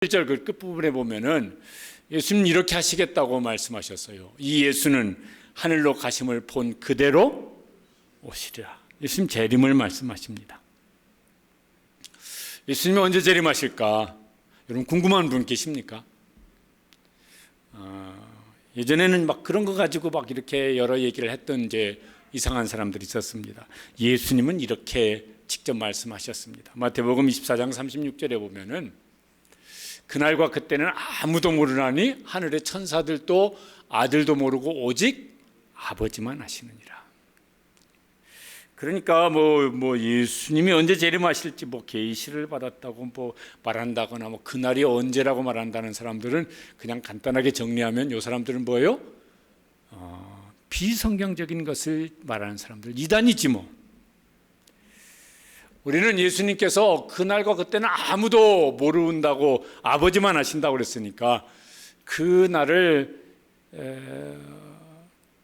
1절 그 끝부분에 보면은 예수님 이렇게 하시겠다고 말씀하셨어요. 이 예수는 하늘로 가심을 본 그대로 오시리라. 예수님 재림을 말씀하십니다. 예수님이 언제 재림하실까? 여러분 궁금한 분 계십니까? 예전에는 막 그런 거 가지고 막 이렇게 여러 얘기를 했던 이제 이상한 사람들이 있었습니다. 예수님은 이렇게 직접 말씀하셨습니다. 마태복음 24장 36절에 보면은 그날과 그때는 아무도 모르나니 하늘의 천사들도 아들도 모르고 오직 아버지만 아시느니라. 그러니까 뭐 예수님이 언제 재림하실지 계시를 받았다고 말한다거나 그날이 언제라고 말한다는 사람들은 그냥 간단하게 정리하면 이 사람들은 뭐예요? 비성경적인 것을 말하는 사람들, 이단이지 뭐. 우리는 예수님께서 그날과 그때는 아무도 모른다고 아버지만 아신다고 그랬으니까 그날을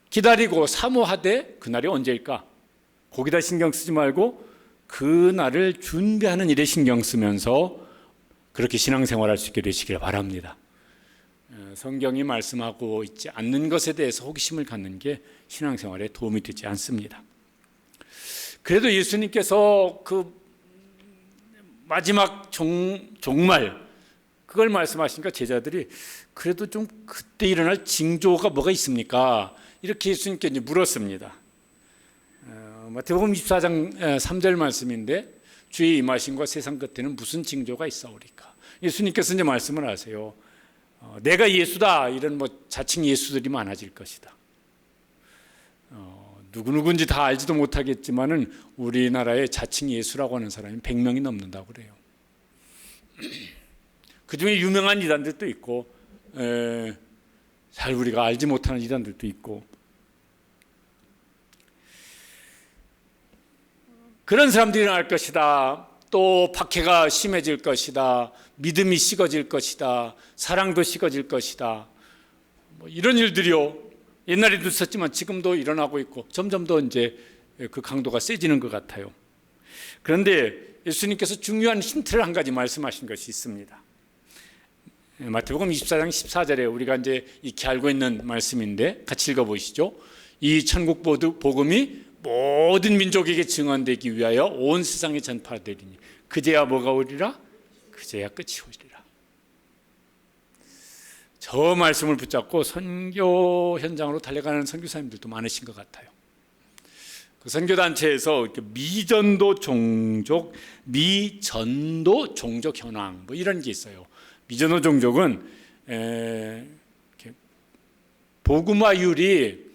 기다리고 사모하되 그날이 언제일까? 거기다 신경 쓰지 말고 그날을 준비하는 일에 신경 쓰면서 그렇게 신앙생활할 수 있게 되시길 바랍니다. 성경이 말씀하고 있지 않는 것에 대해서 호기심을 갖는 게 신앙생활에 도움이 되지 않습니다. 그래도 예수님께서 그 마지막 종말 그걸 말씀하시니까 제자들이 그래도 좀 그때 일어날 징조가 뭐가 있습니까? 이렇게 예수님께 이제 물었습니다. 마태복음 24장 3절 말씀인데 주의 임하심과 세상 끝에는 무슨 징조가 있사오리까? 예수님께서 이제 말씀을 하세요. 내가 예수다 이런 자칭 예수들이 많아질 것이다. 누구누구인지 다 알지도 못하겠지만은 우리나라에 자칭 예수라고 하는 사람이 100명이 넘는다고 그래요. 그 중에 유명한 이단들도 있고 잘 우리가 알지 못하는 이단들도 있고 그런 사람들이 일어날 것이다. 또 박해가 심해질 것이다. 믿음이 식어질 것이다. 사랑도 식어질 것이다. 이런 일들이요. 옛날에도 있었지만 지금도 일어나고 있고 점점 더 이제 그 강도가 세지는 것 같아요. 그런데 예수님께서 중요한 힌트를 한 가지 말씀하신 것이 있습니다. 마태복음 24장 14절에 우리가 이제 익히 알고 있는 말씀인데 같이 읽어보시죠. 이 천국 복음이 모든 민족에게 증언되기 위하여 온 세상에 전파되리니 그제야 뭐가 오리라? 그제야 끝이 오리라. 저 말씀을 붙잡고 선교 현장으로 달려가는 선교사님들도 많으신 것 같아요. 그 선교단체에서 미전도 종족 현황 이런 게 있어요. 미전도 종족은 복음화율이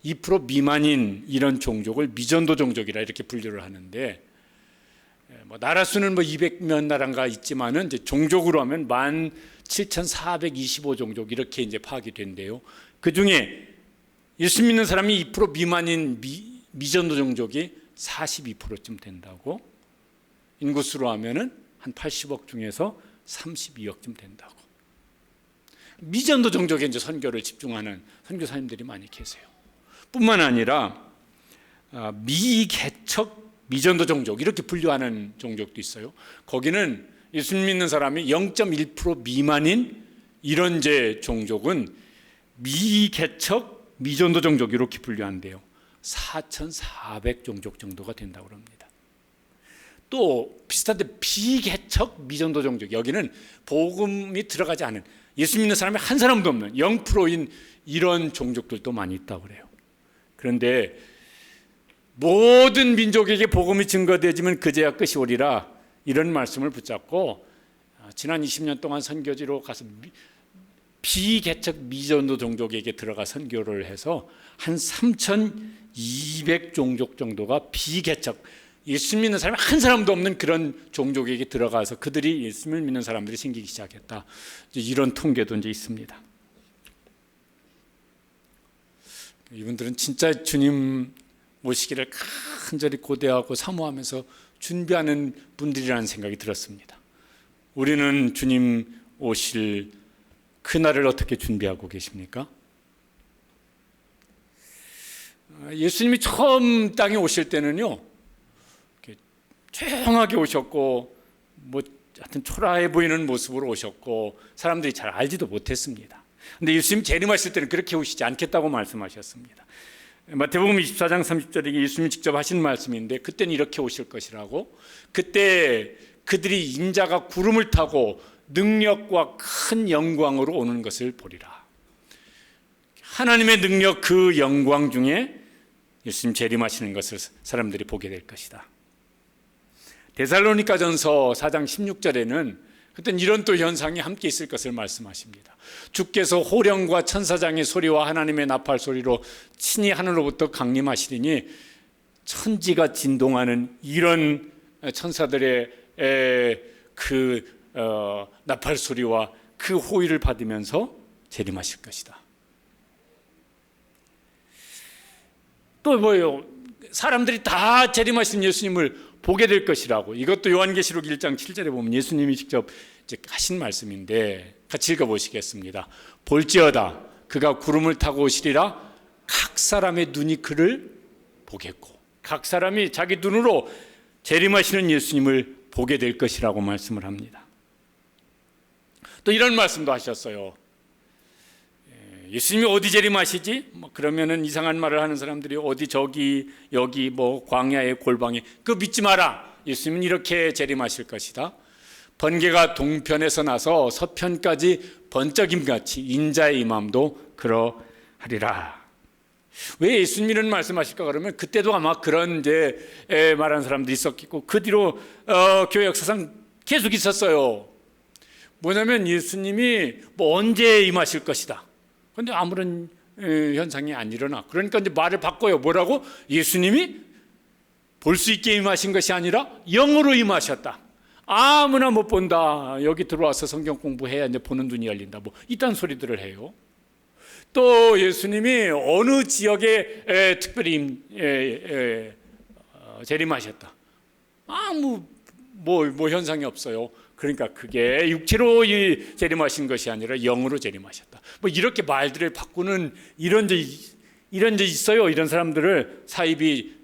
2% 미만인 이런 종족을 미전도 종족이라 이렇게 분류를 하는데 나라 수는 200몇 나라가 있지만은 이제 종족으로 하면 17,425종족 이렇게 이제 파악이 된대요. 그 중에 예수 믿는 사람이 2% 미만인 미전도 종족이 42%쯤 된다고. 인구수로 하면은 한 80억 중에서 32억쯤 된다고. 미전도 종족에 이제 선교를 집중하는 선교사님들이 많이 계세요. 뿐만 아니라 미개척 미전도 종족 이렇게 분류하는 종족도 있어요. 거기는 예수 믿는 사람이 0.1% 미만인 이런 종족은 미개척 미전도 종족 이렇게 분류한대요. 4,400종족 정도가 된다고 합니다. 또 비슷한데 비개척 미전도 종족 여기는 복음이 들어가지 않은 예수 믿는 사람이 한 사람도 없는 0%인 이런 종족들도 많이 있다고 그래요. 그런데 모든 민족에게 복음이 증거되지만 그제야 끝이 오리라 이런 말씀을 붙잡고 지난 20년 동안 선교지로 가서 비개척 미전도 종족에게 들어가 선교를 해서 한 3,200종족 정도가 비개척 예수 믿는 사람이 한 사람도 없는 그런 종족에게 들어가서 그들이 예수를 믿는 사람들이 생기기 시작했다. 이런 통계도 이제 있습니다. 이분들은 진짜 주님 오시기를 간절히 고대하고 사모하면서 준비하는 분들이라는 생각이 들었습니다. 우리는 주님 오실 그날을 어떻게 준비하고 계십니까? 예수님이 처음 땅에 오실 때는요 조용하게 오셨고 하여튼 초라해 보이는 모습으로 오셨고 사람들이 잘 알지도 못했습니다. 근데 예수님 재림하실 때는 그렇게 오시지 않겠다고 말씀하셨습니다. 마태복음 24장 30절에 예수님이 직접 하신 말씀인데 그때는 이렇게 오실 것이라고, 그때 그들이 인자가 구름을 타고 능력과 큰 영광으로 오는 것을 보리라. 하나님의 능력, 그 영광 중에 예수님 재림하시는 것을 사람들이 보게 될 것이다. 데살로니가전서 4장 16절에는 그때는 이런 또 현상이 함께 있을 것을 말씀하십니다. 주께서 호령과 천사장의 소리와 하나님의 나팔 소리로 친히 하늘로부터 강림하시리니 천지가 진동하는 이런 천사들의 나팔 소리와 그 호의를 받으면서 재림하실 것이다. 또 뭐예요? 사람들이 다 재림하신 예수님을 보게 될 것이라고. 이것도 요한계시록 1장 7절에 보면 예수님이 직접 하신 말씀인데 같이 읽어보시겠습니다. 볼지어다 그가 구름을 타고 오시리라. 각 사람의 눈이 그를 보겠고, 각 사람이 자기 눈으로 재림하시는 예수님을 보게 될 것이라고 말씀을 합니다. 또 이런 말씀도 하셨어요. 예수님이 어디 재림하시지? 그러면은 이상한 말을 하는 사람들이 어디 저기 여기 광야의 골방에, 그거 믿지 마라. 예수님은 이렇게 재림하실 것이다. 번개가 동편에서 나서 서편까지 번쩍임같이 인자의 임함도 그러하리라. 왜 예수님 이런 말씀하실까 그러면 그때도 아마 그런 말하는 사람들이 있었겠고 그 뒤로 교회 역사상 계속 있었어요. 뭐냐면 예수님이 언제 임하실 것이다. 그런데 아무런 현상이 안 일어나. 그러니까 이제 말을 바꿔요. 뭐라고? 예수님이 볼 수 있게 임하신 것이 아니라 영으로 임하셨다. 아무나 못 본다. 여기 들어와서 성경 공부해야 이제 보는 눈이 열린다. 이딴 소리들을 해요. 또 예수님이 어느 지역에 특별히 재림하셨다. 아무 현상이 없어요. 그러니까 그게 육체로 재림하신 것이 아니라 영으로 재림하셨다. 이렇게 말들을 바꾸는 이런 데 있어요. 이런 사람들을 사이비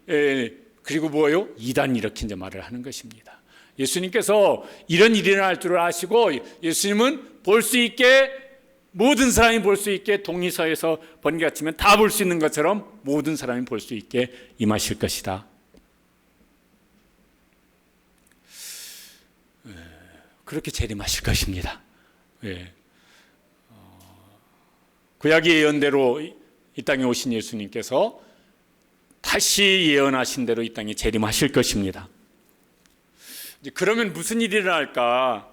그리고 뭐예요? 이단 이렇게 이제 말을 하는 것입니다. 예수님께서 이런 일이 일어날 줄 아시고 예수님은 볼 수 있게, 모든 사람이 볼 수 있게, 동리서에서 번개가 치면 다 볼 수 있는 것처럼 모든 사람이 볼 수 있게 임하실 것이다. 그렇게 재림하실 것입니다. 구약의 예언대로 이 땅에 오신 예수님께서 다시 예언하신 대로 이 땅에 재림하실 것입니다. 그러면 무슨 일이 일어날까?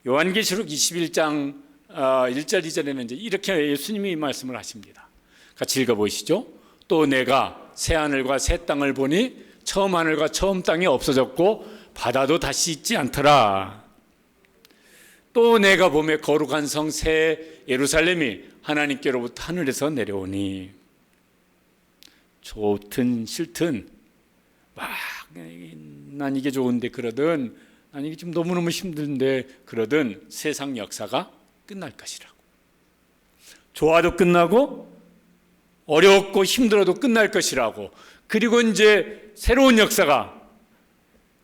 요한계시록 21장 1절 2절에는 이제 이렇게 예수님이 말씀을 하십니다. 같이 읽어보시죠. 또 내가 새 하늘과 새 땅을 보니 처음 하늘과 처음 땅이 없어졌고 바다도 다시 있지 않더라. 또 내가 보매 거룩한 성 새 예루살렘이 하나님께로부터 하늘에서 내려오니, 좋든 싫든 난 이게 좋은데 그러든 난 이게 좀 너무너무 힘든데 그러든 세상 역사가 끝날 것이라고. 좋아도 끝나고 어렵고 힘들어도 끝날 것이라고. 그리고 이제 새로운 역사가,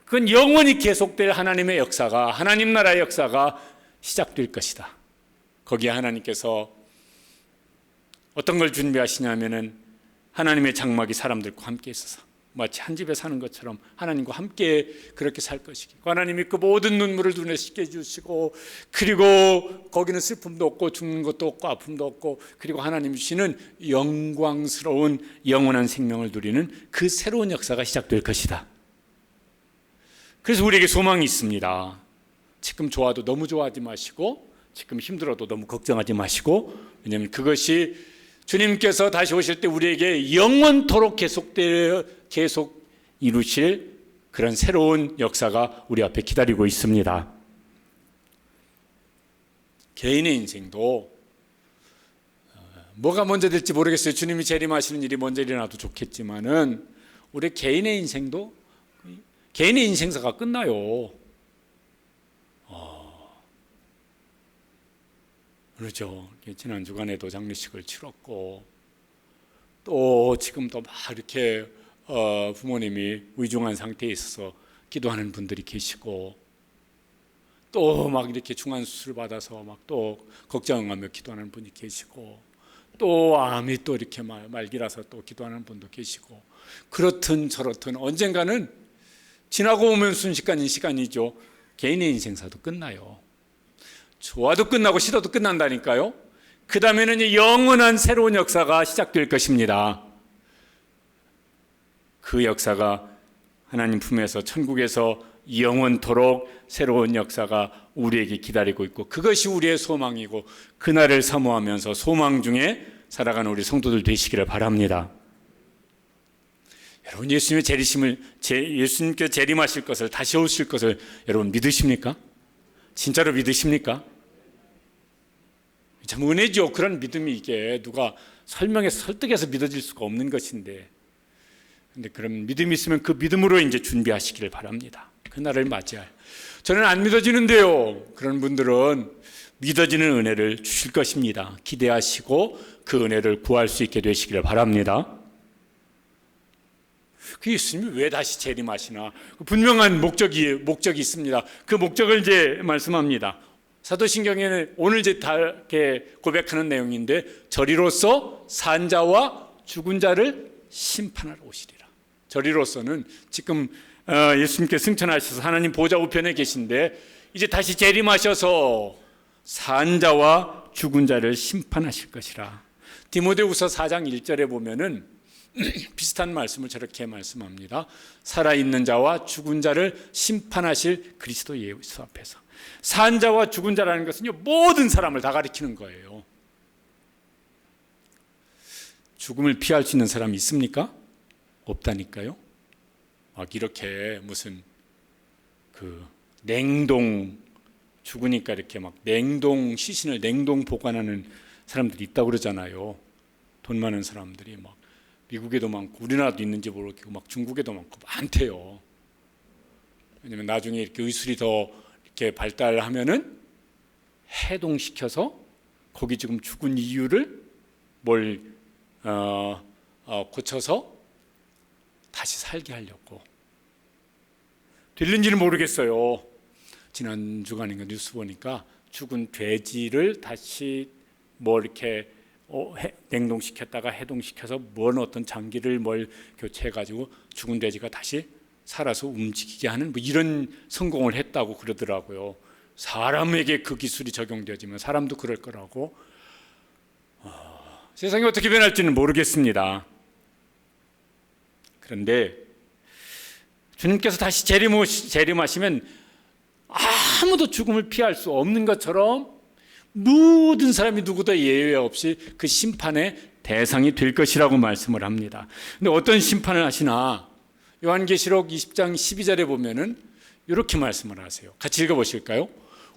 그건 영원히 계속될 하나님의 역사가, 하나님 나라의 역사가 시작될 것이다. 거기에 하나님께서 어떤 걸 준비하시냐면은 하나님의 장막이 사람들과 함께 있어서 마치 한 집에 사는 것처럼 하나님과 함께 그렇게 살 것이고, 하나님이 그 모든 눈물을 눈에 씻게 해주시고, 그리고 거기는 슬픔도 없고 죽는 것도 없고 아픔도 없고, 그리고 하나님 주시는 영광스러운 영원한 생명을 누리는 그 새로운 역사가 시작될 것이다. 그래서 우리에게 소망이 있습니다. 지금 좋아도 너무 좋아하지 마시고, 지금 힘들어도 너무 걱정하지 마시고, 왜냐하면 그것이 주님께서 다시 오실 때 우리에게 영원토록 계속 이루실 그런 새로운 역사가 우리 앞에 기다리고 있습니다. 개인의 인생도 뭐가 먼저 될지 모르겠어요. 주님이 재림하시는 일이 먼저 일어나도 좋겠지만은 우리 개인의 인생도, 개인의 인생사가 끝나요. 그렇죠. 지난 주간에도 장례식을 치렀고, 또 지금도 막 이렇게 부모님이 위중한 상태에 있어서 기도하는 분들이 계시고, 또 막 이렇게 중환 수술 받아서 막 또 걱정하며 기도하는 분이 계시고, 또 암이 또 이렇게 말기라서 또 기도하는 분도 계시고, 그렇든 저렇든 언젠가는 지나고 오면 순식간인 시간이죠. 개인의 인생사도 끝나요. 좋아도 끝나고 싫어도 끝난다니까요. 그 다음에는 영원한 새로운 역사가 시작될 것입니다. 그 역사가 하나님 품에서 천국에서 영원토록 새로운 역사가 우리에게 기다리고 있고, 그것이 우리의 소망이고, 그날을 사모하면서 소망 중에 살아가는 우리 성도들 되시기를 바랍니다. 여러분, 예수님께서 재림하실 것을, 다시 오실 것을 여러분 믿으십니까? 진짜로 믿으십니까? 참 은혜죠. 그런 믿음이 이게 누가 설명해서 설득해서 믿어질 수가 없는 것인데, 근데 그런 믿음이 있으면 그 믿음으로 이제 준비하시기를 바랍니다. 그날을 맞이할. 저는 안 믿어지는데요. 그런 분들은 믿어지는 은혜를 주실 것입니다. 기대하시고 그 은혜를 구할 수 있게 되시기를 바랍니다. 그 예수님이 왜 다시 재림하시나? 분명한 목적이 있습니다. 그 목적을 이제 말씀합니다. 사도신경에는 오늘 이제 다 이렇게 고백하는 내용인데, 저리로서 산자와 죽은 자를 심판하러 오시리라. 저리로서는 지금 예수님께 승천하셔서 하나님 보좌 우편에 계신데, 이제 다시 재림하셔서 산자와 죽은 자를 심판하실 것이라. 디모데후서 4장 1절에 보면은 비슷한 말씀을 저렇게 말씀합니다. 살아있는 자와 죽은 자를 심판하실 그리스도 예수 앞에서. 산자와 죽은 자라는 것은요, 모든 사람을 다 가리키는 거예요. 죽음을 피할 수 있는 사람이 있습니까? 없다니까요. 막 이렇게 무슨 그 냉동, 죽으니까 이렇게 막 냉동, 시신을 냉동 보관하는 사람들이 있다고 그러잖아요. 돈 많은 사람들이 막 미국에도 많고 우리나라도 있는지 모르겠고 막 중국에도 많고 많대요. 왜냐면 나중에 이렇게 의술이 더 이렇게 발달하면은 해동시켜서 거기 지금 죽은 이유를 고쳐서 다시 살게 하려고. 될는지는 모르겠어요. 지난 주간인가 뉴스 보니까 죽은 돼지를 다시 이렇게 냉동시켰다가 해동시켜서 어떤 장기를 교체해가지고 죽은 돼지가 다시 살아서 움직이게 하는 이런 성공을 했다고 그러더라고요. 사람에게 그 기술이 적용되어지면 사람도 그럴 거라고. 세상이 어떻게 변할지는 모르겠습니다. 그런데 주님께서 다시 재림하시면 아무도 죽음을 피할 수 없는 것처럼 모든 사람이 누구도 예외 없이 그 심판의 대상이 될 것이라고 말씀을 합니다. 근데 어떤 심판을 하시나? 요한계시록 20장 12절에 보면은 이렇게 말씀을 하세요. 같이 읽어보실까요?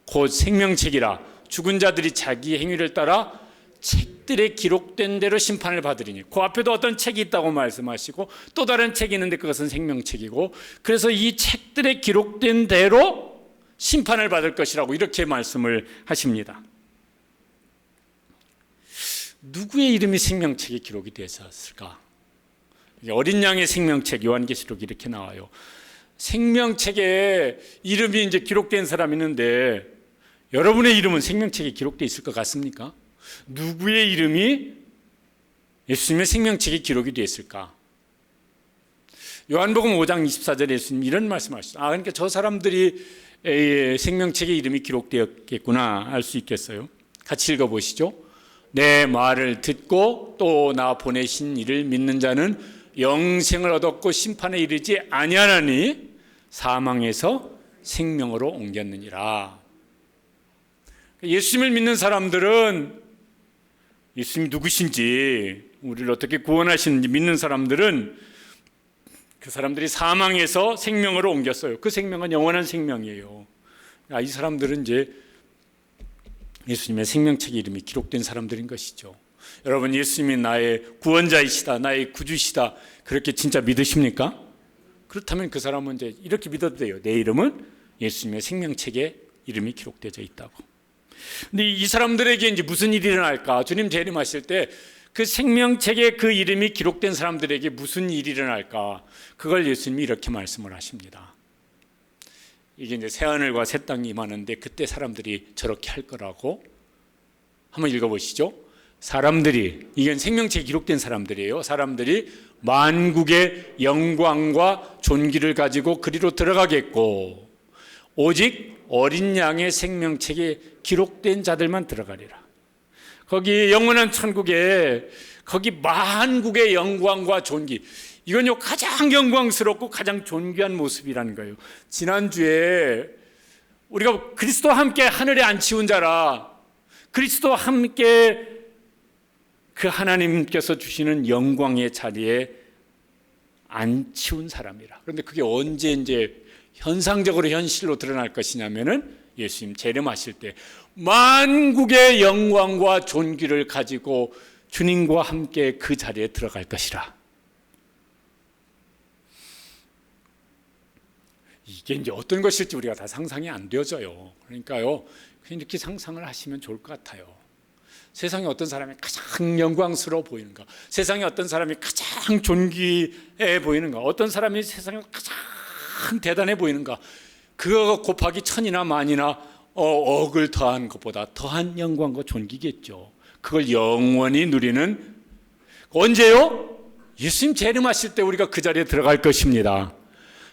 곧 생명책이라 죽은 자들이 자기 행위를 따라 책들에 기록된 대로 심판을 받으리니. 그 앞에도 어떤 책이 있다고 말씀하시고 또 다른 책이 있는데 그것은 생명책이고, 그래서 이 책들에 기록된 대로 심판을 받을 것이라고 이렇게 말씀을 하십니다. 누구의 이름이 생명책에 기록이 되었을까? 어린 양의 생명책, 요한계시록이 이렇게 나와요. 생명책에 이름이 이제 기록된 사람이 있는데 여러분의 이름은 생명책에 기록되어 있을 것 같습니까? 누구의 이름이 예수님의 생명책에 기록이 되어 있을까? 요한복음 5장 24절에 예수님 이런 말씀하셨어요. 그러니까 저 사람들이 생명책에 이름이 기록되었겠구나 알 수 있겠어요. 같이 읽어보시죠. 내 말을 듣고 또 나 보내신 이를 믿는 자는 영생을 얻었고 심판에 이르지 아니하나니 사망에서 생명으로 옮겼느니라. 예수님을 믿는 사람들은, 예수님이 누구신지, 우리를 어떻게 구원하시는지 믿는 사람들은 그 사람들이 사망에서 생명으로 옮겼어요. 그 생명은 영원한 생명이에요. 이 사람들은 이제 예수님의 생명책에 이름이 기록된 사람들인 것이죠. 여러분, 예수님이 나의 구원자이시다, 나의 구주시다, 그렇게 진짜 믿으십니까? 그렇다면 그 사람은 이제 이렇게 믿어도 돼요. 내 이름은 예수님의 생명책에 이름이 기록되어 있다고. 근데 이 사람들에게 이제 무슨 일이 일어날까? 주님 재림하실 때 그 생명책에 그 이름이 기록된 사람들에게 무슨 일이 일어날까? 그걸 예수님이 이렇게 말씀을 하십니다. 이게 이제 새하늘과 새 땅이 임하는데 그때 사람들이 저렇게 할 거라고. 한번 읽어보시죠. 사람들이, 이건 생명체에 기록된 사람들이에요. 사람들이 만국의 영광과 존귀를 가지고 그리로 들어가겠고 오직 어린 양의 생명책에 기록된 자들만 들어가리라. 거기 영원한 천국에 거기 만국의 영광과 존귀, 이건요 가장 영광스럽고 가장 존귀한 모습이라는 거예요. 지난주에 우리가 그리스도와 함께 하늘에 앉히운 자라, 그리스도와 함께 그 하나님께서 주시는 영광의 자리에 앉히운 사람이라. 그런데 그게 언제 이제 현상적으로 현실로 드러날 것이냐면은 예수님 재림하실 때 만국의 영광과 존귀를 가지고 주님과 함께 그 자리에 들어갈 것이라. 이게 이제 어떤 것일지 우리가 다 상상이 안 되어져요. 그러니까요, 이렇게 상상을 하시면 좋을 것 같아요. 세상에 어떤 사람이 가장 영광스러워 보이는가? 세상에 어떤 사람이 가장 존귀해 보이는가? 어떤 사람이 세상에 가장 대단해 보이는가? 그거 곱하기 천이나 만이나 억을 더한 것보다 더한 영광과 존귀겠죠. 그걸 영원히 누리는, 언제요? 예수님 재림하실 때 우리가 그 자리에 들어갈 것입니다.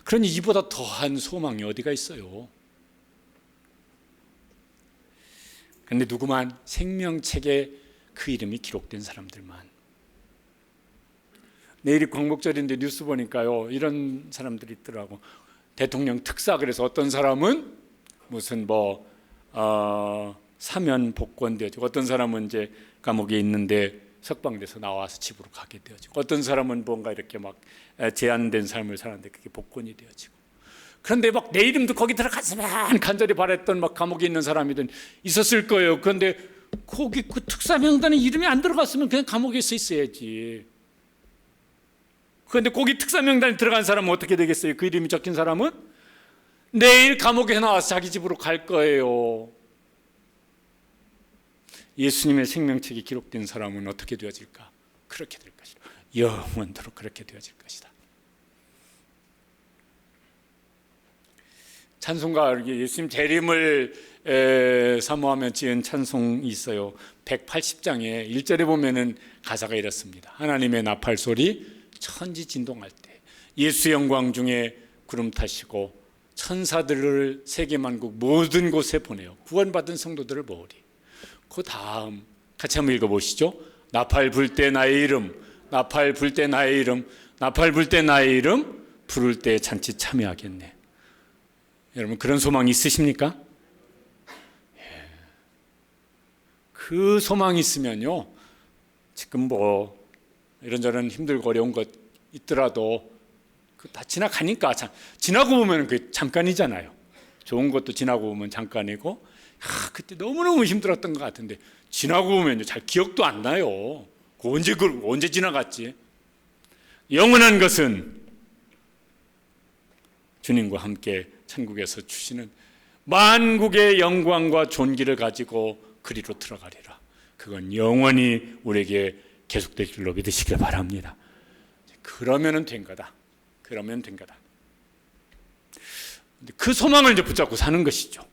그러니 이보다 더한 소망이 어디가 있어요? 그런데 누구만? 생명책에 그 이름이 기록된 사람들만. 내일이 광복절인데 뉴스 보니까요, 이런 사람들이 있더라고. 대통령 특사, 그래서 어떤 사람은 무슨 사면 복권되어지고, 어떤 사람은 이제 감옥에 있는데 석방돼서 나와서 집으로 가게 되어지고, 어떤 사람은 뭔가 이렇게 막 제한된 삶을 사는데 그게 복권이 되어지고. 그런데 막 내 이름도 거기 들어갔으면 간절히 바랬던 막 감옥에 있는 사람이든 있었을 거예요. 그런데 거기 그 특사 명단에 이름이 안 들어갔으면 그냥 감옥에 있어야지. 그런데 거기 특사 명단에 들어간 사람은 어떻게 되겠어요? 그 이름이 적힌 사람은 내일 감옥에 나와서 자기 집으로 갈 거예요. 예수님의 생명책이 기록된 사람은 어떻게 되어질까? 그렇게 될 것이다. 영원토록 그렇게 되어질 것이다. 찬송가, 예수님 재림을 사모하며 지은 찬송이 있어요. 180장에 1절에 보면은 가사가 이렇습니다. 하나님의 나팔 소리 천지 진동할 때 예수 영광 중에 구름 타시고 천사들을 세계만국 모든 곳에 보내요. 구원받은 성도들을 모으리. 그 다음 같이 한번 읽어보시죠. 나팔 불 때 나의 이름, 나팔 불 때 나의 이름, 나팔 불 때 나의 이름, 부를 때 잔치 참여하겠네. 여러분 그런 소망이 있으십니까? 그 소망이 있으면요, 지금 이런저런 힘들고 어려운 것 있더라도 다 지나가니까, 지나고 보면 그 잠깐이잖아요. 좋은 것도 지나고 보면 잠깐이고, 그때 너무너무 힘들었던 것 같은데 지나고 보면 잘 기억도 안 나요. 언제 지나갔지? 영원한 것은 주님과 함께 천국에서 주시는 만국의 영광과 존귀를 가지고 그리로 들어가리라. 그건 영원히 우리에게 계속될 줄로 믿으시길 바랍니다. 그러면 된 거다. 그러면 된 거다. 그 소망을 이제 붙잡고 사는 것이죠.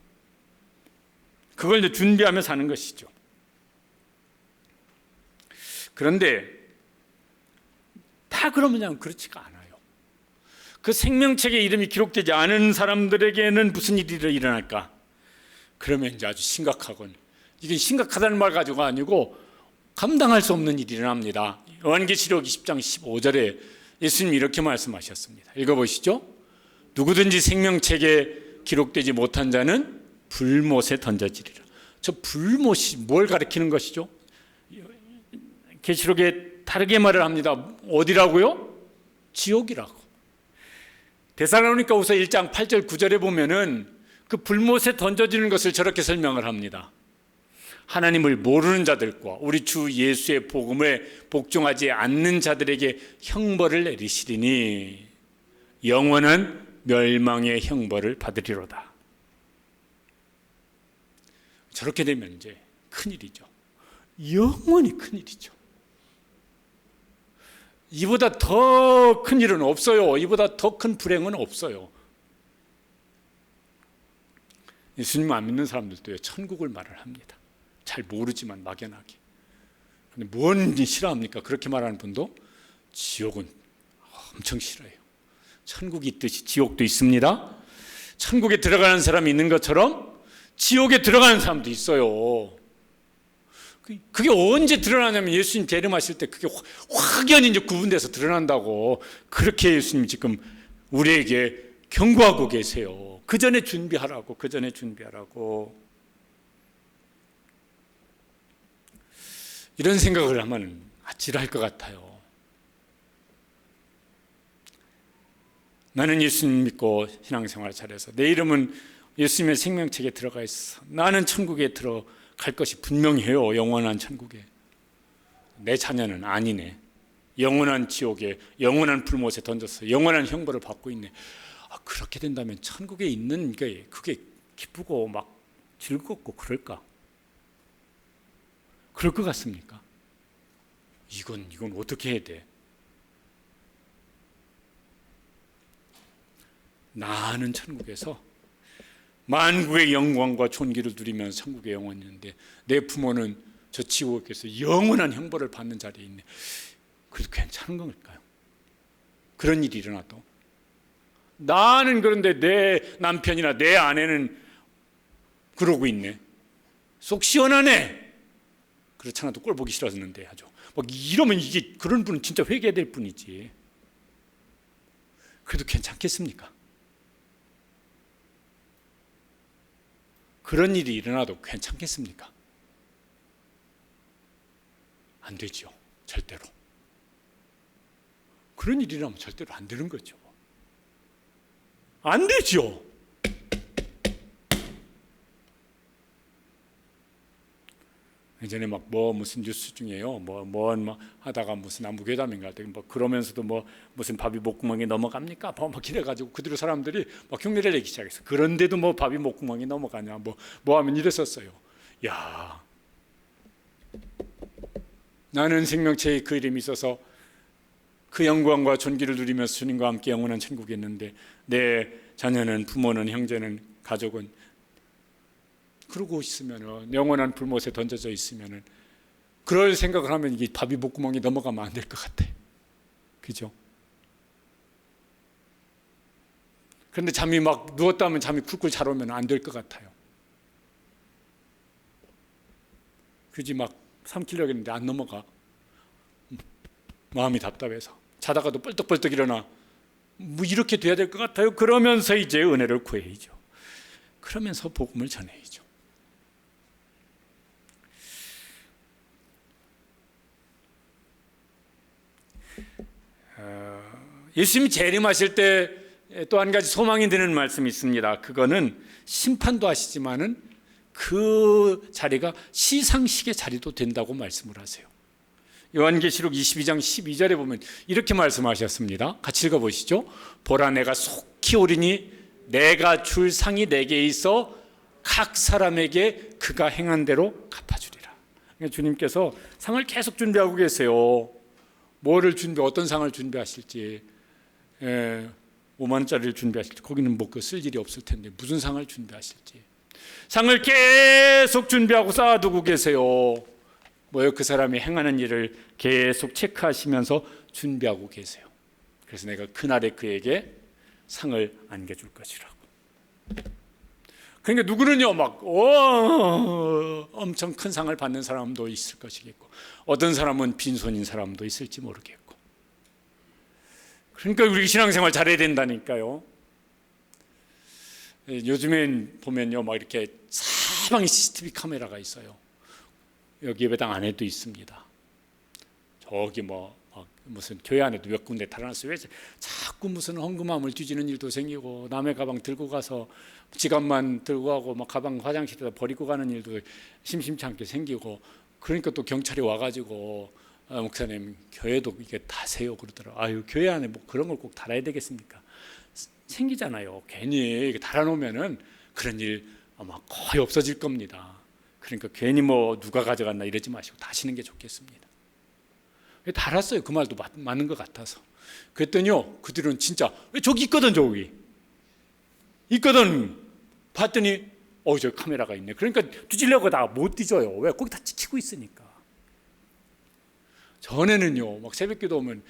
그걸 이제 준비하며 사는 것이죠. 그런데 다 그러면 그렇지가 않아요. 그 생명책에 이름이 기록되지 않은 사람들에게는 무슨 일이 일어날까? 그러면 이제 아주 심각하군. 이게 심각하다는 말 가지고가 아니고 감당할 수 없는 일이 일어납니다. 요한계시록 20장 15절에 예수님이 이렇게 말씀하셨습니다. 읽어보시죠. 누구든지 생명책에 기록되지 못한 자는 불못에 던져지리라. 저 불못이 뭘 가리키는 것이죠? 계시록에 다르게 말을 합니다. 어디라고요? 지옥이라고. 데살로니가후서 1장 8절 9절에 보면은 그 불못에 던져지는 것을 저렇게 설명을 합니다. 하나님을 모르는 자들과 우리 주 예수의 복음에 복종하지 않는 자들에게 형벌을 내리시리니 영원한 멸망의 형벌을 받으리로다. 저렇게 되면 이제 큰일이죠. 영원히 큰일이죠. 이보다 더 큰 일은 없어요. 이보다 더 큰 불행은 없어요. 예수님 안 믿는 사람들도요, 천국을 말을 합니다. 잘 모르지만 막연하게. 근데 뭔지 싫어합니까? 그렇게 말하는 분도. 지옥은 엄청 싫어해요. 천국이 있듯이 지옥도 있습니다. 천국에 들어가는 사람이 있는 것처럼 지옥에 들어가는 사람도 있어요. 그게 언제 드러나냐면 예수님 재림하실 때 그게 확연히 이제 구분돼서 드러난다고. 그렇게 예수님 지금 우리에게 경고하고 계세요. 그 전에 준비하라고, 그 전에 준비하라고. 이런 생각을 하면 아찔할 것 같아요. 나는 예수님 믿고 신앙생활 잘해서 내 이름은 예수님의 생명책에 들어가 있어. 나는 천국에 들어갈 것이 분명해요. 영원한 천국에. 내 자녀는 아니네. 영원한 지옥에, 영원한 불못에 던졌어. 영원한 형벌을 받고 있네. 그렇게 된다면 천국에 있는 게 그게 기쁘고 막 즐겁고 그럴까? 그럴 것 같습니까? 이건 어떻게 해야 돼? 나는 천국에서 만국의 영광과 존귀를 누리면서 천국의 영원히 있는데 내 부모는 저 지옥에서 영원한 형벌을 받는 자리에 있네. 그래도 괜찮은 걸까요? 그런 일이 일어나도. 나는 그런데 내 남편이나 내 아내는 그러고 있네. 속 시원하네. 그렇지 않아도 꼴 보기 싫어졌는데 하죠. 막 이러면 이게 그런 분은 진짜 회개될 뿐이지. 그래도 괜찮겠습니까? 그런 일이 일어나도 괜찮겠습니까? 안 되죠. 절대로. 그런 일이 일어나면 절대로 안 되는 거죠. 안 되죠. 예전에 막 무슨 뉴스 중에요. 하다가 무슨 남북회담인가 할 때 그러면서도 무슨 밥이 목구멍에 넘어갑니까? 막 이래가지고 그대로 사람들이 막 흉내를 내기 시작했어. 그런데도 밥이 목구멍에 넘어가냐? 뭐 하면 이랬었어요. 야, 나는 생명체에 그 이름이 있어서 그 영광과 존귀를 누리면서 주님과 함께 영원한 천국에 있는데 내 자녀는, 부모는, 형제는, 가족은 그러고 있으면은, 영원한 불못에 던져져 있으면은, 그럴 생각을 하면 이게 밥이 목구멍에 넘어가면 안 될 것 같아. 그죠? 그런데 잠이 막 누웠다 하면 잠이 쿨쿨 잘 오면 안 될 것 같아요. 그지? 막 삼키려고 했는데 안 넘어가. 마음이 답답해서. 자다가도 뻘떡뻘떡 일어나. 이렇게 돼야 될 것 같아요. 그러면서 이제 은혜를 구해야죠. 그러면서 복음을 전해야죠. 예수님이 재림하실 때 또 한 가지 소망이 드는 말씀이 있습니다. 그거는 심판도 하시지만은 그 자리가 시상식의 자리도 된다고 말씀을 하세요. 요한계시록 22장 12절에 보면 이렇게 말씀하셨습니다. 같이 읽어보시죠. 보라, 내가 속히 오리니 내가 줄 상이 내게 있어 각 사람에게 그가 행한 대로 갚아주리라. 그러니까 주님께서 상을 계속 준비하고 계세요. 뭐를 어떤 상을 준비하실지, 5만 원짜리를 준비하실지, 거기는 쓸 일이 없을 텐데 무슨 상을 준비하실지 상을 계속 준비하고 쌓아두고 계세요. 그 사람이 행하는 일을 계속 체크하시면서 준비하고 계세요. 그래서 내가 그날에 그에게 상을 안겨줄 것이라고. 그러니까 누구는요 엄청 큰 상을 받는 사람도 있을 것이겠고, 어떤 사람은 빈손인 사람도 있을지 모르겠고. 그러니까 우리 신앙생활 잘해야 된다니까요. 요즘엔 보면요 이렇게 사방에 CCTV 카메라가 있어요. 여기 예배당 안에도 있습니다. 저기 무슨 교회 안에도 몇 군데 달아놨어요. 왜 자꾸 무슨 헌금함을 뒤지는 일도 생기고, 남의 가방 들고 가서 지갑만 들고 가고 가방 화장실에다 버리고 가는 일도 심심치 않게 생기고. 그러니까 또 경찰이 와가지고 목사님 교회도 이게 다세요 그러더라고요. 교회 안에 그런 걸 꼭 달아야 되겠습니까? 생기잖아요. 괜히 달아놓으면은 그런 일 아마 거의 없어질 겁니다. 그러니까 괜히 누가 가져갔나 이러지 마시고 다시는 게 좋겠습니다. 달았어요. 그 말도 맞는 것 같아서. 그랬더니요, 그들은 진짜 저기 있거든, 저기 있거든. 봤더니 저 카메라가 있네. 그러니까 뒤지려고 다 못 뒤져요. 왜? 거기 다 찍히고 있으니까. 전에는요, 막 새벽기도 오면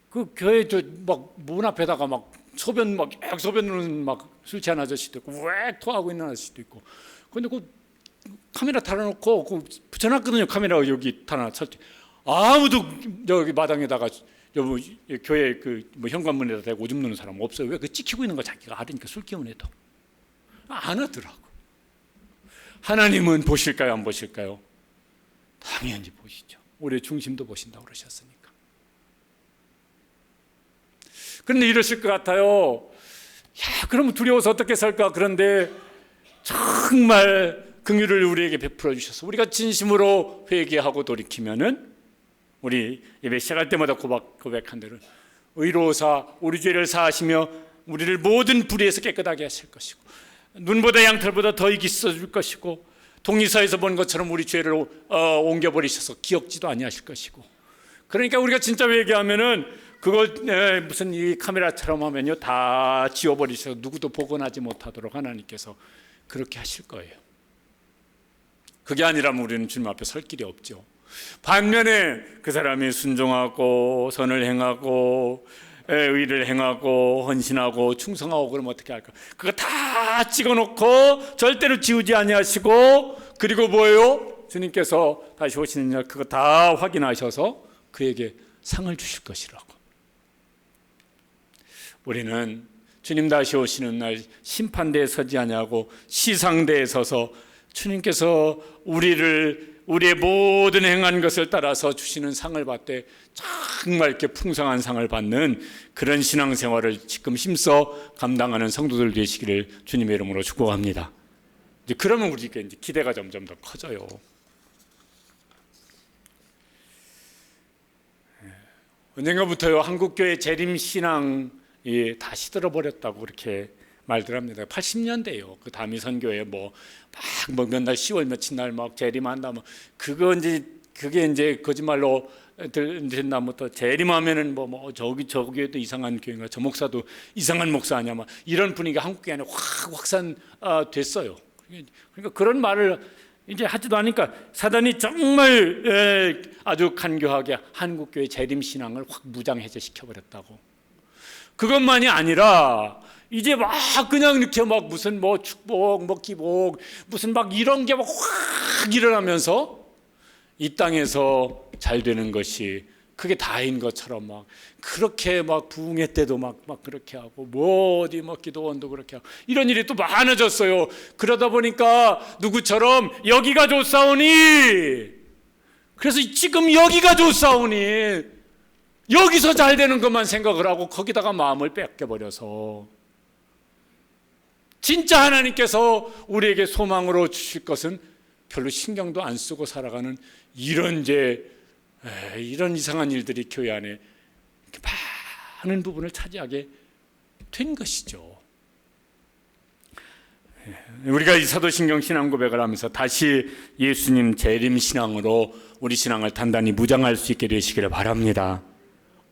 그 교회 저 막 문 앞에다가 막 소변 막 소변 막 술 취한 아저씨도 있고, 왜 토하고 있는 아저씨도 있고. 근데 그 카메라 달아놓고 그 붙여놨거든요. 카메라가 여기 달아놨 설치. 아무도 여기 마당에다가 교회 그 뭐 현관문에다 대고 오줌 누는 사람 없어요. 왜? 그 찍히고 있는 거 자기가 알으니까 술 기운 해도 안 하더라고. 하나님은 보실까요, 안 보실까요? 당연히 보시죠. 우리의 중심도 보신다고 그러셨으니까. 그런데 이러실 것 같아요. 야, 그러면 두려워서 어떻게 살까? 그런데 정말 긍휼을 우리에게 베풀어 주셔서 우리가 진심으로 회개하고 돌이키면은 우리 예배 시작할 때마다 고백한 대로 의로우사 우리 죄를 사하시며 우리를 모든 불의에서 깨끗하게 하실 것이고 눈보다 양털보다 더 이기 써줄 것이고 독리서에서 본 것처럼 우리 죄를 옮겨버리셔서 기억지도 아니하실 것이고. 그러니까 우리가 진짜 회개하면은 그걸 무슨 이 카메라처럼 하면요 다 지워버리셔서 누구도 복원하지 못하도록 하나님께서 그렇게 하실 거예요. 그게 아니라면 우리는 주님 앞에 설 길이 없죠. 반면에 그 사람이 순종하고 선을 행하고 의를 행하고 헌신하고 충성하고 그러면 어떻게 할까? 그거 다 찍어놓고 절대로 지우지 아니하시고 그리고 뭐예요? 주님께서 다시 오시는 날 그거 다 확인하셔서 그에게 상을 주실 것이라고. 우리는 주님 다시 오시는 날 심판대에 서지 아니하고 시상대에 서서 주님께서 우리의 모든 행한 것을 따라서 주시는 상을 받되 정말 이렇게 풍성한 상을 받는 그런 신앙생활을 지금 힘써 감당하는 성도들 되시기를 주님의 이름으로 축복합니다. 이제 그러면 우리가 이제 기대가 점점 더 커져요. 언젠가부터요 한국교회 재림 신앙이 다 시들어버렸다고 그렇게 말들 합니다. 80년대요. 그 다미 선교회 뭐 몇날 10월 며칠 날 막 재림한다 뭐 그게 이제 거짓말로 된다부터 재림하면은 뭐 저기에도 이상한 교회인가 저 목사도 이상한 목사 아니야 막 이런 분위기가 한국교회 안에 확 확산됐어요. 그러니까 그런 말을 이제 하지도 않으니까 사단이 정말 아주 간교하게 한국교회 재림 신앙을 확 무장해제 시켜버렸다고. 그것만이 아니라 이제 막 그냥 이렇게 막 무슨 뭐 축복 뭐 기복 무슨 막 이런 게 막 확 일어나면서 이 땅에서 잘 되는 것이 그게 다인 것처럼 막 그렇게 막 부흥회 때도 막 그렇게 하고 뭐 어디 뭐 기도원도 그렇게 하고 이런 일이 또 많아졌어요. 그러다 보니까 누구처럼 여기가 좋사오니 그래서 지금 여기가 좋사오니 여기서 잘 되는 것만 생각을 하고 거기다가 마음을 뺏겨버려서 진짜 하나님께서 우리에게 소망으로 주실 것은 별로 신경도 안 쓰고 살아가는 이런 이상한 일들이 교회 안에 많은 부분을 차지하게 된 것이죠. 우리가 이 사도신경 신앙 고백을 하면서 다시 예수님 재림 신앙으로 우리 신앙을 단단히 무장할 수 있게 되시기를 바랍니다.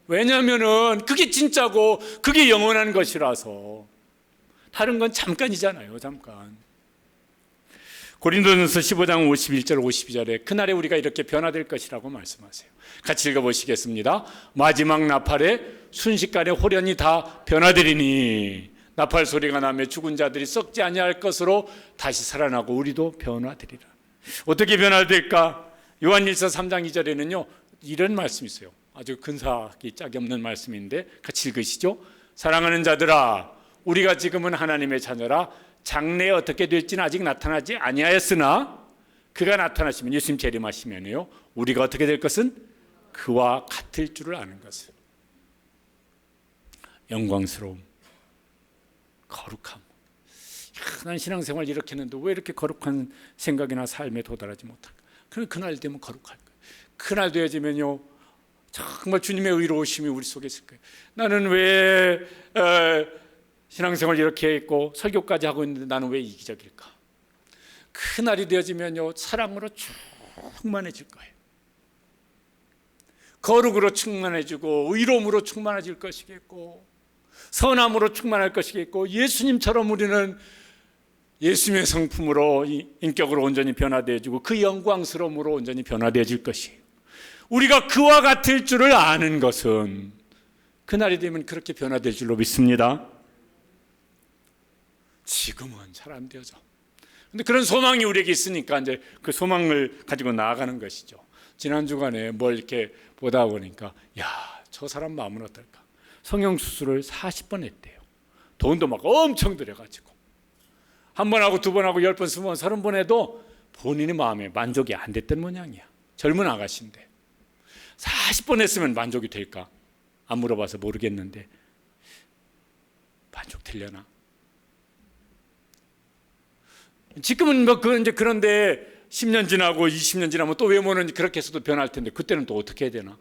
왜냐하면은 그게 진짜고 그게 영원한 것이라서. 다른 건 잠깐이잖아요. 잠깐. 고린도전서 15장 51절 52절에 그날에 우리가 이렇게 변화될 것이라고 말씀하세요. 같이 읽어보시겠습니다. 마지막 나팔에 순식간에 홀연히 다 변화되리니 나팔 소리가 나며 죽은 자들이 썩지 아니할 것으로 다시 살아나고 우리도 변화되리라. 어떻게 변화될까? 요한일서 3장 2절에는요 이런 말씀이 있어요. 아주 근사하기 짝이 없는 말씀인데 같이 읽으시죠. 사랑하는 자들아 우리가 지금은 하나님의 자녀라 장래에 어떻게 될지는 아직 나타나지 아니하였으나 그가 나타나시면 예수님 재림하시면요 우리가 어떻게 될 것은 그와 같을 줄을 아는 것을. 영광스러움, 거룩함. 난 신앙생활 이렇게 했는데 왜 이렇게 거룩한 생각이나 삶에 도달하지 못할까? 그럼 그날 되면 거룩할 거예요. 그날 되어지면요 정말 주님의 의로우심이 우리 속에 있을 거예요. 나는 왜 신앙생활 이렇게 했고 설교까지 하고 있는데 나는 왜 이기적일까? 그날이 되어지면요 사랑으로 충만해질 거예요. 거룩으로 충만해지고 의로움으로 충만해질 것이겠고 선함으로 충만할 것이겠고 예수님처럼 우리는 예수님의 성품으로 인격으로 온전히 변화되어지고 그 영광스러움으로 온전히 변화되어질 것이에요. 우리가 그와 같을 줄을 아는 것은 그날이 되면 그렇게 변화될 줄로 믿습니다. 지금은 잘 안 되어져. 근데 그런 소망이 우리에게 있으니까 이제 그 소망을 가지고 나아가는 것이죠. 지난 주간에 뭘 이렇게 보다 보니까 저 사람 마음은 어떨까? 성형수술을 40번 했대요. 돈도 막 엄청 들여가지고 한 번 하고 두 번 하고 10번, 20번, 30번 해도 본인의 마음에 만족이 안 됐던 모양이야. 젊은 아가씨인데 40번 했으면 만족이 될까? 안 물어봐서 모르겠는데 만족되려나? 지금은 뭐 이제 그런데 10년 지나고 20년 지나면 또 외모는 그렇게 해서도 변할 텐데 그때는 또 어떻게 해야 되나?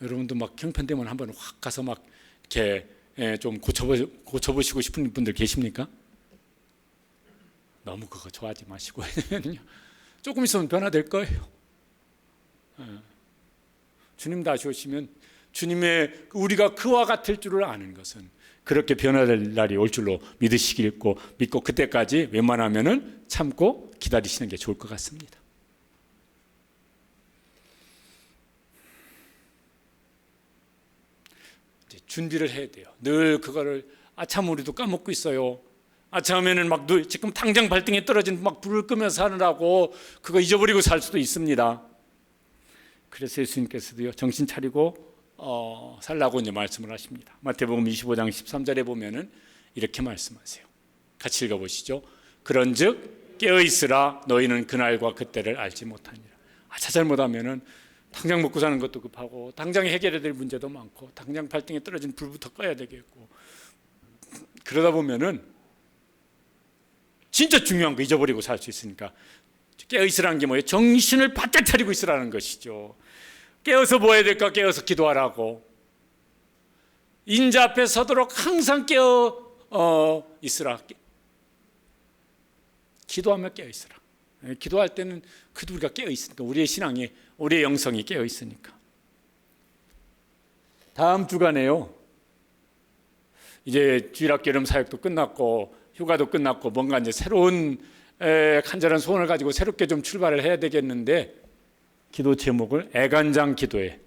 여러분도 막 형편되면 한번 확 가서 막 이렇게 좀 고쳐보시고 싶은 분들 계십니까? 너무 그거 좋아하지 마시고 조금 있으면 변화될 거예요. 주님 다시 오시면 주님의 우리가 그와 같을 줄을 아는 것은 그렇게 변화될 날이 올 줄로 믿고 그때까지 웬만하면은 참고 기다리시는 게 좋을 것 같습니다. 이제 준비를 해야 돼요. 늘 그거를 참 우리도 까먹고 있어요. 처음에는 막 지금 당장 발등에 떨어진 막 불을 끄면서 하느라고 그거 잊어버리고 살 수도 있습니다. 그래서 예수님께서도요 정신 차리고 살라고 이제 말씀을 하십니다. 마태복음 25장 13절에 보면은 이렇게 말씀하세요. 같이 읽어보시죠. 그런즉 깨어 있으라 너희는 그날과 그때를 알지 못하니라. 잘못하면은 당장 먹고 사는 것도 급하고 당장 해결해야 될 문제도 많고 당장 발등에 떨어진 불부터 꺼야 되겠고 그러다 보면은 진짜 중요한 거 잊어버리고 살 수 있으니까 깨어 있으라는 게 뭐예요? 정신을 바짝 차리고 있으라는 것이죠. 깨어서 뭐 해야 될까? 깨어서 기도하라고. 인자 앞에 서도록 항상 깨어 있으라. 기도하며 깨어 있으라. 기도할 때는 그래도 우리가 깨어 있으니까 우리의 신앙이 우리의 영성이 깨어 있으니까. 다음 주간에요. 이제 주일학교 여름 사역도 끝났고 휴가도 끝났고 뭔가 이제 새로운 간절한 소원을 가지고 새롭게 좀 출발을 해야 되겠는데 기도 제목을 애간장 기도회,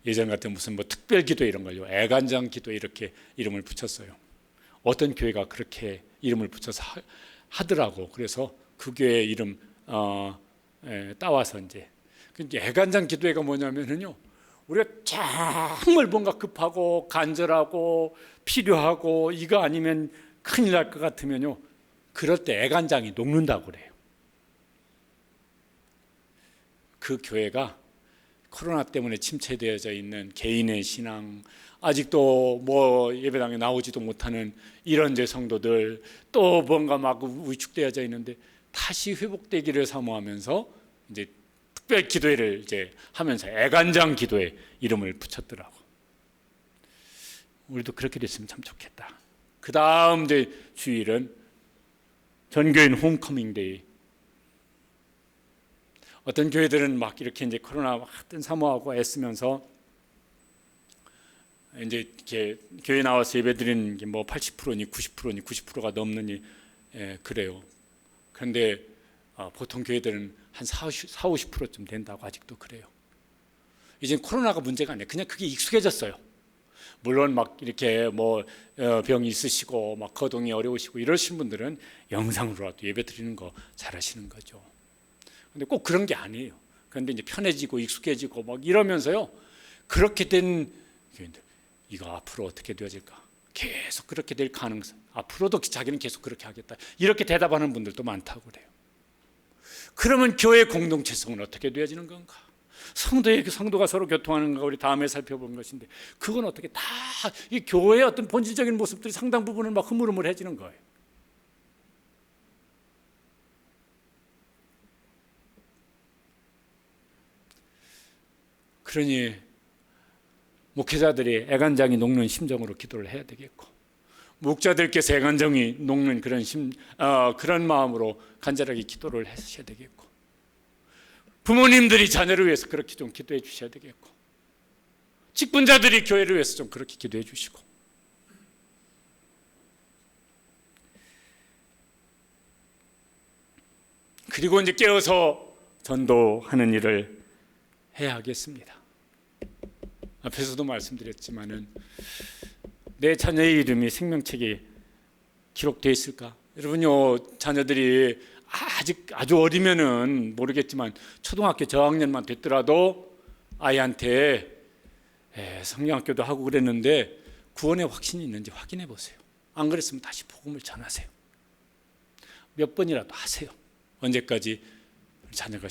예전 같은 무슨 뭐 특별 기도 이런 걸요 애간장 기도 이렇게 이름을 붙였어요. 어떤 교회가 그렇게 이름을 붙여서 하더라고. 그래서 그 교회 이름 따와서 이제 애간장 기도회가 뭐냐면은요 우리가 정말 뭔가 급하고 간절하고 필요하고 이거 아니면 큰일 날 것 같으면요 그럴 때 애간장이 녹는다고 그래요. 그 교회가 코로나 때문에 침체되어져 있는 개인의 신앙, 아직도 뭐 예배당에 나오지도 못하는 이런 제 성도들, 또 뭔가 막 위축되어져 있는데 다시 회복되기를 사모하면서 이제 특별 기도회를 이제 하면서 애간장 기도회 이름을 붙였더라고. 우리도 그렇게 됐으면 참 좋겠다. 그 다음 이제 주일은 전교인 홈커밍 데이. 어떤 교회들은 막 이렇게 이제 코로나 하여튼 사모하고 애쓰면서 이제 이렇게 교회 나와서 예배 드리는 게 뭐 80%니 90%니 90%가 넘느니 그래요. 그런데 보통 교회들은 한 40-50%쯤 된다고 아직도 그래요. 이제 코로나가 문제가 아니에요. 그냥 그게 익숙해졌어요. 물론 막 이렇게 뭐 병이 있으시고 막 거동이 어려우시고 이러신 분들은 영상으로라도 예배 드리는 거 잘하시는 거죠. 근데 꼭 그런 게 아니에요. 그런데 이제 편해지고 익숙해지고 막 이러면서요. 그렇게 된 교인들 이거 앞으로 어떻게 되어질까? 계속 그렇게 될 가능성. 앞으로도 자기는 계속 그렇게 하겠다. 이렇게 대답하는 분들도 많다고 그래요. 그러면 교회 공동체성은 어떻게 되어지는 건가? 성도가 서로 교통하는 거 우리 다음에 살펴본 것인데 그건 어떻게 다 이 교회의 어떤 본질적인 모습들이 상당 부분은 막 흐물흐물해지는 거예요. 그러니 목회자들이 애간장이 녹는 심정으로 기도를 해야 되겠고 목자들께서 애간장이 녹는 그런 마음으로 간절하게 기도를 하셔야 되겠고 부모님들이 자녀를 위해서 그렇게 좀 기도해 주셔야 되겠고 직분자들이 교회를 위해서 좀 그렇게 기도해 주시고, 그리고 이제 깨어서 전도하는 일을 해야 하겠습니다. 앞에서도 말씀드렸지만은 내 자녀의 이름이 생명책에 기록되어 있을까? 여러분요, 자녀들이 아직 아주 어리면은 모르겠지만 초등학교 저학년만 됐더라도 아이한테 성경학교도 하고 그랬는데 구원의 확신이 있는지 확인해 보세요. 안 그랬으면 다시 복음을 전하세요. 몇 번이라도 하세요. 언제까지? 자녀가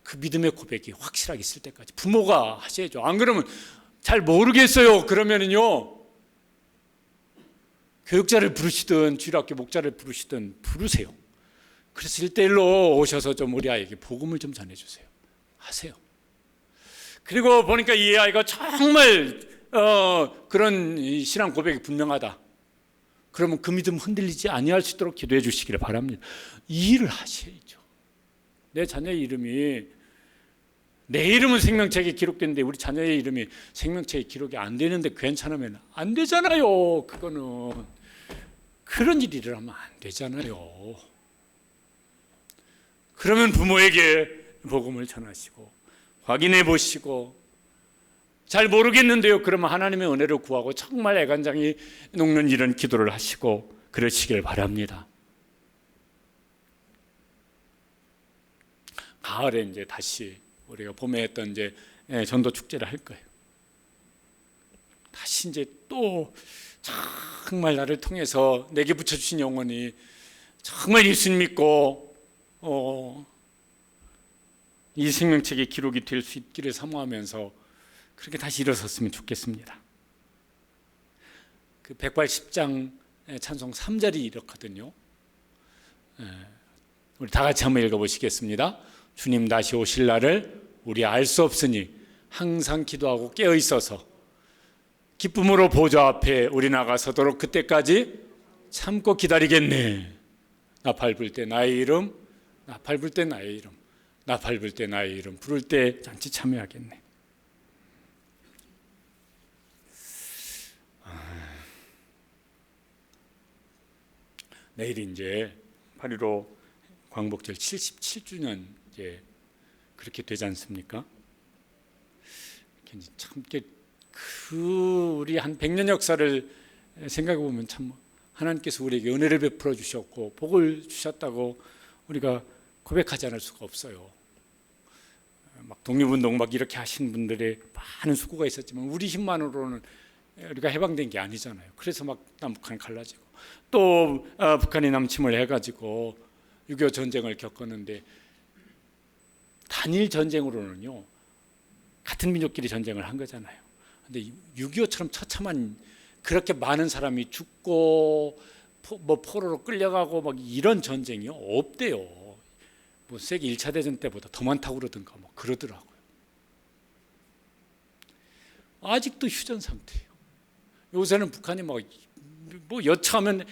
그 믿음의 고백이 확실하게 있을 때까지 부모가 하셔야죠. 안 그러면 잘 모르겠어요. 그러면은요, 교육자를 부르시든 주일학교 목자를 부르시든 부르세요. 그래서 1:1로 오셔서 좀 우리 아이에게 복음을 좀 전해주세요. 하세요. 그리고 보니까 이 아이가 정말 그런 신앙 고백이 분명하다. 그러면 그 믿음 흔들리지 아니할 수 있도록 기도해 주시기를 바랍니다. 이 일을 하셔야죠. 내 자녀의 이름이, 내 이름은 생명책에 기록됐는데 우리 자녀의 이름이 생명책에 기록이 안 되는데 괜찮으면 안 되잖아요. 그거는 그런 일을 하면 안 되잖아요. 그러면 부모에게 복음을 전하시고 확인해 보시고, 잘 모르겠는데요, 그러면 하나님의 은혜를 구하고 정말 애간장이 녹는 이런 기도를 하시고 그러시길 바랍니다. 가을에 이제 다시 우리가 봄에 했던 이제 전도 축제를 할 거예요. 다시 이제 또 정말 나를 통해서 내게 붙여주신 영혼이 정말 예수님 믿고 이 생명책에 기록이 될 수 있기를 사모하면서 그렇게 다시 일어섰으면 좋겠습니다. 그 180장 찬송 3절이 이렇거든요. 우리 다 같이 한번 읽어보시겠습니다. 주님 다시 오실 날을 우리 알 수 없으니 항상 기도하고 깨어 있어서 기쁨으로 보좌 앞에 우리 나가서도록 그때까지 참고 기다리겠네. 나 밟을 때 나의 이름, 나 밟을 때 나의 이름, 나 밟을 때 나의 이름 부를 때 잔치 참여하겠네. 내일이 이제 8.15 광복절 77주년 이제 그렇게 되지 않습니까? 참 그 우리 한 100년 역사를 생각해 보면 참 하나님께서 우리에게 은혜를 베풀어 주셨고 복을 주셨다고 우리가 고백하지 않을 수가 없어요. 막 독립운동 막 이렇게 하신 분들의 많은 수고가 있었지만 우리 힘만으로는 우리가 해방된 게 아니잖아요. 그래서 막 남북한 갈라지고 또 북한이 남침을 해가지고 6.25 전쟁을 겪었는데, 단일 전쟁으로는요 같은 민족끼리 전쟁을 한 거잖아요. 근데 6.25처럼 처참한 그렇게 많은 사람이 죽고 뭐 포로로 끌려가고 막 이런 전쟁이 없대요. 뭐 세계 1차 대전 때보다 더 많다고 그러던가 뭐 그러더라고요. 아직도 휴전 상태예요. 요새는 북한이 뭐 여차하면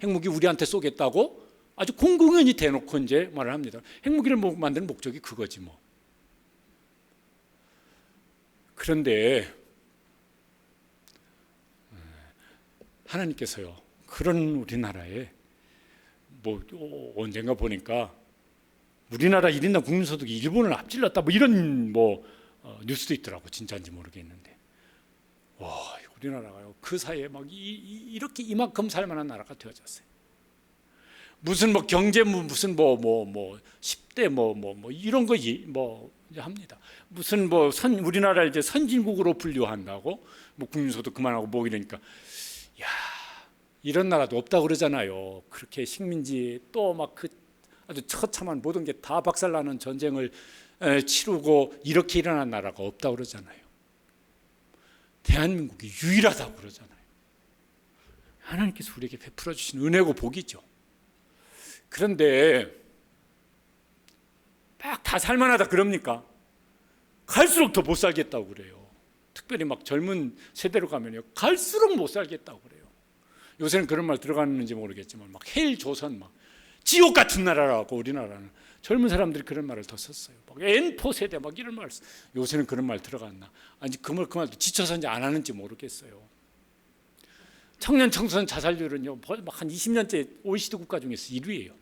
핵무기 우리한테 쏘겠다고 아주 공공연히 대놓고 이제 말을 합니다. 핵무기를 만드는 목적이 그거지 뭐. 그런데 하나님께서요 그런 우리나라에 뭐 언젠가 보니까 우리나라 1인당 국민소득이 일본을 앞질렀다 뭐 이런 뭐 뉴스도 있더라고. 진짜인지 모르겠는데, 와, 우리나라가요 그 사이에 막 이렇게 이만큼 살만한 나라가 되어졌어요. 무슨 뭐 경제 무슨 뭐 10대 뭐 이런 거 뭐 합니다. 무슨 뭐 우리나라 이제 선진국으로 분류한다고 뭐 국민소득 그만하고 뭐 이러니까, 야, 이런 나라도 없다고 그러잖아요. 그렇게 식민지 또 막 그 아주 처참한 모든 게 다 박살나는 전쟁을 치르고 이렇게 일어난 나라가 없다고 그러잖아요. 대한민국이 유일하다고 그러잖아요. 하나님께서 우리에게 베풀어 주신 은혜고 복이죠. 그런데 막 다 살만하다 그럽니까? 갈수록 더 못 살겠다고 그래요. 특별히 막 젊은 세대로 가면요 갈수록 못 살겠다고 그래요. 요새는 그런 말 들어가는지 모르겠지만 막 헬 조선 막 지옥 같은 나라라고. 우리나라는 젊은 사람들이 그런 말을 더 썼어요. N4 세대 막 이런 말. 요새는 그런 말 들어갔나? 아니 그 말도 지쳐서 이제 안 하는지 모르겠어요. 청년 청소년 자살률은요 한 20년째 OECD 국가 중에서 1위예요.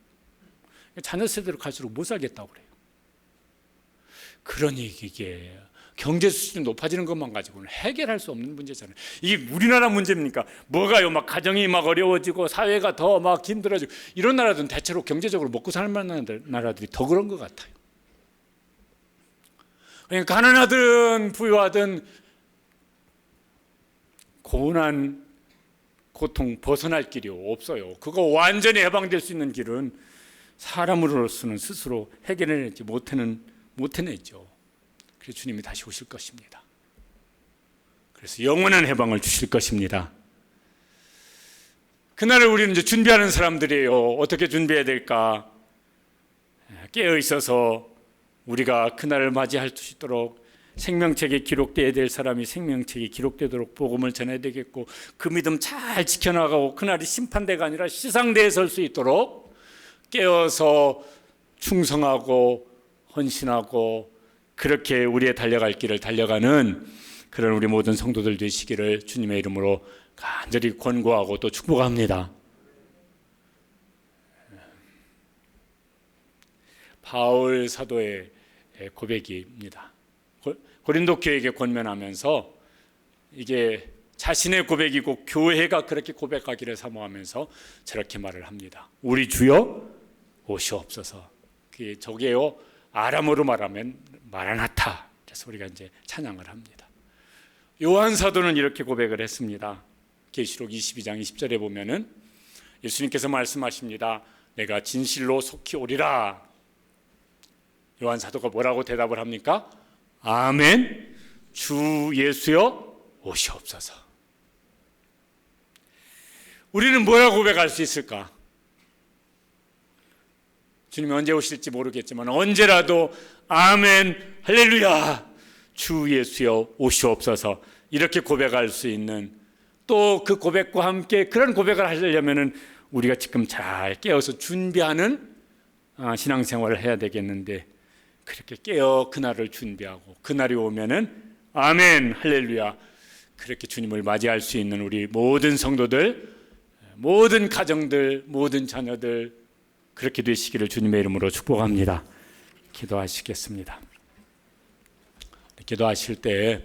자녀 세대로 갈수록 못 살겠다고 그래요. 그러니 이게 경제 수준이 높아지는 것만 가지고는 해결할 수 없는 문제잖아요. 이게 우리나라 문제입니까? 뭐가요? 막 가정이 막 어려워지고 사회가 더 막 힘들어지고 이런 나라들은 대체로 경제적으로 먹고 살 만한 나라들이 더 그런 것 같아요. 그러니까 가난하든 부유하든 고난 고통 벗어날 길이 없어요. 그거 완전히 해방될 수 있는 길은 사람으로서는 스스로 해결해내지 못해내죠. 그래서 주님이 다시 오실 것입니다. 그래서 영원한 해방을 주실 것입니다. 그날을 우리는 이제 준비하는 사람들이에요. 어떻게 준비해야 될까? 깨어 있어서 우리가 그날을 맞이할 수 있도록 생명책에 기록되어야 될 사람이 생명책에 기록되도록 복음을 전해야 되겠고, 그 믿음 잘 지켜나가고 그날이 심판대가 아니라 시상대에 설 수 있도록 깨어서 충성하고 헌신하고 그렇게 우리의 달려갈 길을 달려가는 그런 우리 모든 성도들 되시기를 주님의 이름으로 간절히 권고하고 또 축복합니다. 바울 사도의 고백입니다. 고린도 교회에게 권면하면서 이게 자신의 고백이고 교회가 그렇게 고백하기를 사모하면서 저렇게 말을 합니다. 우리 주여 오시옵소서. 그게 저게요 아람어로 말하면 마라나타. 그래서 우리가 이제 찬양을 합니다. 요한 사도는 이렇게 고백을 했습니다. 계시록 22장 20절에 보면은 예수님께서 말씀하십니다. 내가 진실로 속히 오리라. 요한 사도가 뭐라고 대답을 합니까? 아멘. 주 예수여 오시옵소서. 우리는 뭐라고 고백할 수 있을까? 주님이 언제 오실지 모르겠지만 언제라도 아멘 할렐루야 주 예수여 오시옵소서 이렇게 고백할 수 있는, 또 그 고백과 함께 그런 고백을 하려면은 우리가 지금 잘 깨어서 준비하는 신앙생활을 해야 되겠는데, 그렇게 깨어 그날을 준비하고 그날이 오면은 아멘 할렐루야 그렇게 주님을 맞이할 수 있는 우리 모든 성도들, 모든 가정들, 모든 자녀들 그렇게 되시기를 주님의 이름으로 축복합니다. 기도하시겠습니다. 기도하실 때